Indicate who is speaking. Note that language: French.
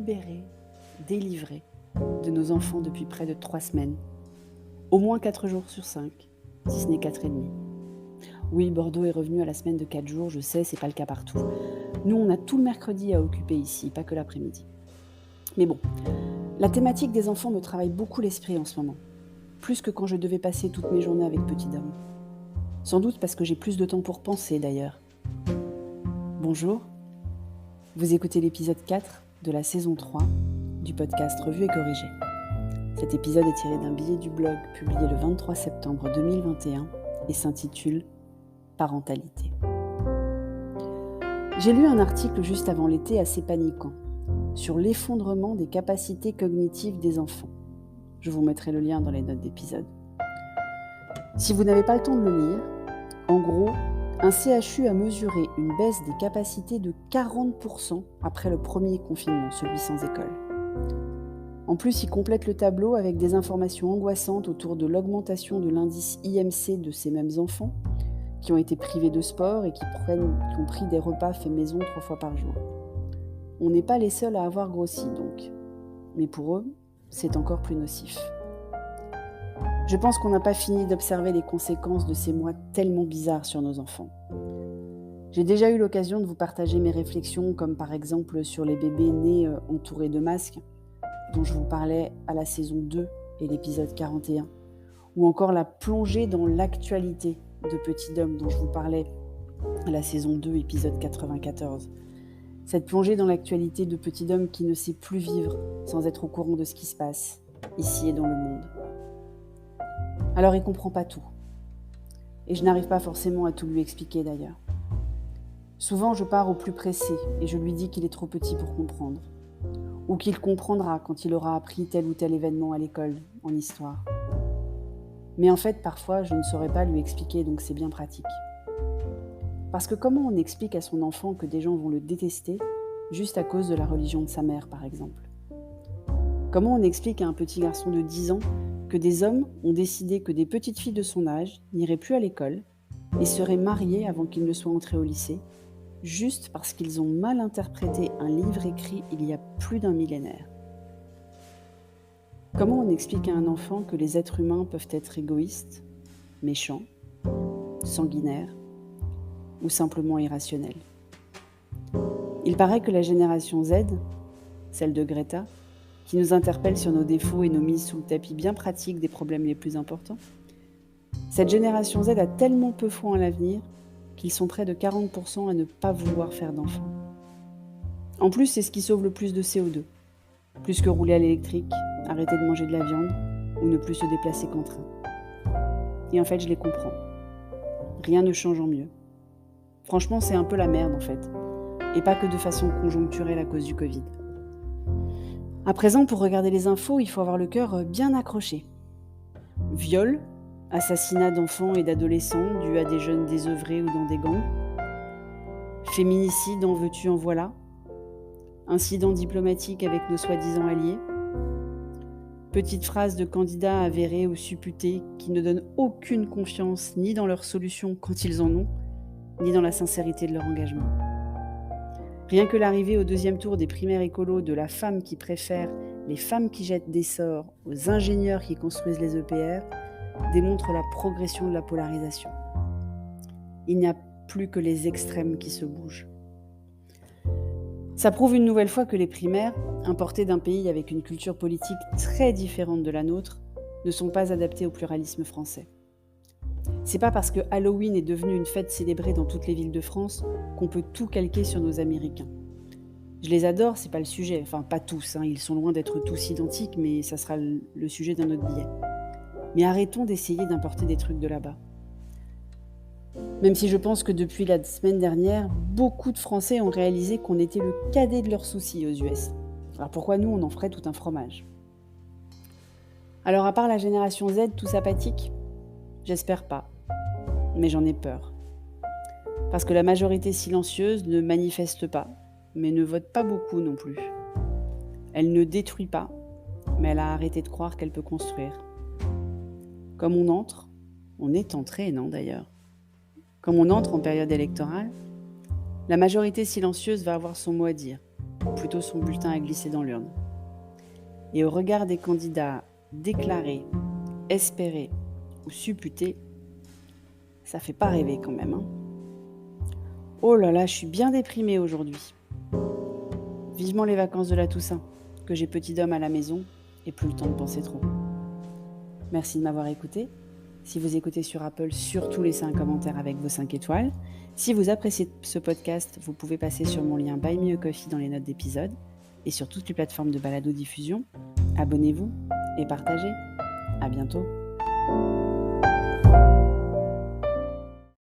Speaker 1: libérés, délivrés de nos enfants depuis près de 3 semaines. Au moins 4 jours sur 5, si ce n'est 4 et demi. Oui, Bordeaux est revenu à la semaine de 4 jours, je sais, c'est pas le cas partout. Nous, on a tout le mercredi à occuper ici, pas que l'après-midi. Mais bon, la thématique des enfants me travaille beaucoup l'esprit en ce moment. Plus que quand je devais passer toutes mes journées avec Petit Dom. Sans doute parce que j'ai plus de temps pour penser d'ailleurs. Bonjour, vous écoutez l'épisode 4 de la saison 3 du podcast Revue et Corrigée. Cet épisode est tiré d'un billet du blog publié le 23 septembre 2021 et s'intitule « Parentalité ». J'ai lu un article juste avant l'été assez paniquant sur l'effondrement des capacités cognitives des enfants. Je vous mettrai le lien dans les notes d'épisode. Si vous n'avez pas le temps de le lire, en gros, un CHU a mesuré une baisse des capacités de 40% après le premier confinement, celui sans école. En plus, il complète le tableau avec des informations angoissantes autour de l'augmentation de l'indice IMC de ces mêmes enfants qui ont été privés de sport et qui ont pris des repas faits maison 3 fois par jour. On n'est pas les seuls à avoir grossi donc, mais pour eux, c'est encore plus nocif. Je pense qu'on n'a pas fini d'observer les conséquences de ces mois tellement bizarres sur nos enfants. J'ai déjà eu l'occasion de vous partager mes réflexions, comme par exemple sur les bébés nés entourés de masques, dont je vous parlais à la saison 2 et l'épisode 41, ou encore la plongée dans l'actualité de Petit Dom, dont je vous parlais à la saison 2, épisode 94. Cette plongée dans l'actualité de Petit Dom qui ne sait plus vivre sans être au courant de ce qui se passe, ici et dans le monde. Alors il ne comprend pas tout. Et je n'arrive pas forcément à tout lui expliquer d'ailleurs. Souvent je pars au plus pressé et je lui dis qu'il est trop petit pour comprendre. Ou qu'il comprendra quand il aura appris tel ou tel événement à l'école, en histoire. Mais en fait, parfois, je ne saurais pas lui expliquer, donc c'est bien pratique. Parce que comment on explique à son enfant que des gens vont le détester juste à cause de la religion de sa mère, par exemple ? Comment on explique à un petit garçon de 10 ans que des hommes ont décidé que des petites filles de son âge n'iraient plus à l'école et seraient mariées avant qu'ils ne soient entrés au lycée, juste parce qu'ils ont mal interprété un livre écrit il y a plus d'un millénaire. Comment on explique à un enfant que les êtres humains peuvent être égoïstes, méchants, sanguinaires ou simplement irrationnels ? Il paraît que la génération Z, celle de Greta, qui nous interpelle sur nos défauts et nos mises sous le tapis bien pratiques des problèmes les plus importants, cette génération Z a tellement peu foi en l'avenir qu'ils sont près de 40% à ne pas vouloir faire d'enfants. En plus, c'est ce qui sauve le plus de CO2. Plus que rouler à l'électrique, arrêter de manger de la viande ou ne plus se déplacer qu'en train. Et en fait, je les comprends. Rien ne change en mieux. Franchement, c'est un peu la merde en fait. Et pas que de façon conjoncturelle à cause du Covid. À présent, pour regarder les infos, il faut avoir le cœur bien accroché. Viol, assassinat d'enfants et d'adolescents dus à des jeunes désœuvrés ou dans des gangs. Féminicide, en veux-tu, en voilà. Incident diplomatique avec nos soi-disant alliés. Petite phrase de candidats avérés ou supputés qui ne donnent aucune confiance ni dans leurs solutions quand ils en ont, ni dans la sincérité de leur engagement. Rien que l'arrivée au 2e tour des primaires écolos de la femme qui préfère les femmes qui jettent des sorts aux ingénieurs qui construisent les EPR démontre la progression de la polarisation. Il n'y a plus que les extrêmes qui se bougent. Ça prouve une nouvelle fois que les primaires, importées d'un pays avec une culture politique très différente de la nôtre, ne sont pas adaptées au pluralisme français. C'est pas parce que Halloween est devenu une fête célébrée dans toutes les villes de France qu'on peut tout calquer sur nos Américains. Je les adore, c'est pas le sujet, enfin pas tous, ils sont loin d'être tous identiques, mais ça sera le sujet d'un autre billet. Mais arrêtons d'essayer d'importer des trucs de là-bas. Même si je pense que depuis la semaine dernière, beaucoup de Français ont réalisé qu'on était le cadet de leurs soucis aux US. Alors pourquoi nous, on en ferait tout un fromage ? Alors à part la génération Z, tout sympathique ? J'espère pas, mais j'en ai peur. Parce que la majorité silencieuse ne manifeste pas, mais ne vote pas beaucoup non plus. Elle ne détruit pas, mais elle a arrêté de croire qu'elle peut construire. Comme on est entré, non d'ailleurs. Comme on entre en période électorale, la majorité silencieuse va avoir son mot à dire. ou plutôt son bulletin à glisser dans l'urne. Et au regard des candidats déclarés, espérés ou supputés, ça fait pas rêver quand même, hein. Oh là là, je suis bien déprimée aujourd'hui. Vivement les vacances de la Toussaint, que j'ai petit d'homme à la maison et plus le temps de penser trop. Merci de m'avoir écouté. Si vous écoutez sur Apple, surtout laissez un commentaire avec vos 5 étoiles. Si vous appréciez ce podcast, vous pouvez passer sur mon lien Buy Me a Coffee dans les notes d'épisode et sur toutes les plateformes de balado-diffusion. Abonnez-vous et partagez. À bientôt.